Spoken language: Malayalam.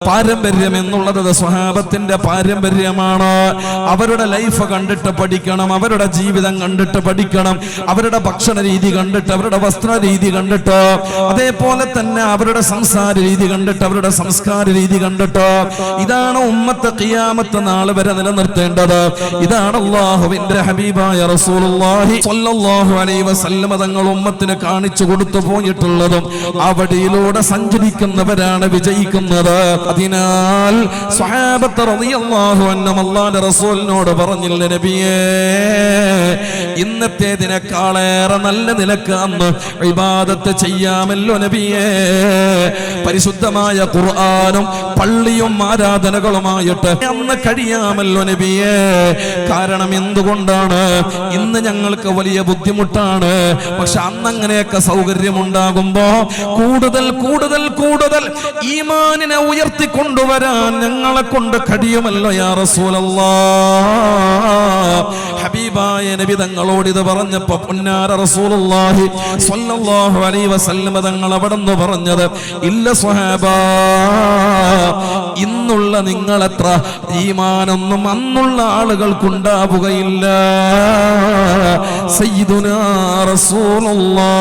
പാരമ്പര്യം എന്നുള്ളത് സ്വഹാബത്തിന്റെ പാരമ്പര്യമാണ്. അവരുടെ ലൈഫ് കണ്ടിട്ട് പഠിക്കണം, അവരുടെ ജീവിതം കണ്ടിട്ട് പഠിക്കണം, അവരുടെ ഭക്ഷണ രീതി കണ്ടിട്ട്, അവരുടെ വസ്ത്ര രീതി കണ്ടിട്ട്, അതേപോലെ തന്നെ അവരുടെ സംസാര രീതി കണ്ടിട്ട്, അവരുടെ സംസ്കാര രീതി കണ്ടിട്ട്. ഇതാണ് ഉമ്മത്ത് ഖിയാമത്ത് നാൾ വരെ നിലനിർത്തേണ്ടത്. ഇതാണ് അല്ലാഹുവിന്റെ ഹബീബായ റസൂലുള്ളാഹി സ്വല്ലല്ലാഹു അലൈഹി വസല്ലം തങ്ങൾ ഉമ്മത്തിന് കാണിച്ചു കൊടുത്തു പോയിട്ടുള്ളതും ആ വഴിയിലൂടെ സഞ്ചരിക്കുന്നവരാണ് വിജയിക്കുന്നത്. അതിനാൽ സ്വഹാബത്ത് റളിയല്ലാഹു അൻഹും അല്ലാഹുവിന്റെ റസൂലിനോട് പറഞ്ഞില്ല, നബിയേ ഇന്നത്തേതിനേക്കാളേറെ നല്ല നിലക്ക് അന്ന് ഇബാദത്ത് ചെയ്യാമല്ലോ നബിയേ. പരിശുദ്ധമായ ഖുർആനും പള്ളിയും ആരാധനകളുമായിട്ട് അന്ന് കഴിയാമല്ലോ നബിയേ. കാരണം എന്തുകൊണ്ടാണ്? ഇന്ന് ഞങ്ങൾക്ക് വലിയ ബുദ്ധിമുട്ടാണ്, പക്ഷെ അന്ന് അങ്ങനെയൊക്കെ സൗകര്യമുണ്ടാകുമ്പോ കൂടുതൽ കൂടുതൽ കൂടുതൽ ഈമാനിനെ ഉയർത്തിക്കൊണ്ടുവരാൻ ഞങ്ങളെ കൊണ്ട് കഴിയുമല്ലോ യാ റസൂലല്ലാഹ്. ഹബീബായ നബി തങ്ങളോട് ഇത് പറഞ്ഞപ്പോ പുന്നാര റസൂലുള്ളാഹി സ്വല്ലല്ലാഹു അലൈഹി വസല്ലം തങ്ങൾ അവിടെന്ന് പറഞ്ഞത്, ഇല്ല സ്വഹാബാ, ഇന്നുള്ള നിങ്ങളെത്ര ഈമാനൊന്നും അന്നുള്ള ആളുകൾക്കുണ്ടാവുകയില്ല. സയ്യിദുനാ റസൂലുള്ളാഹ്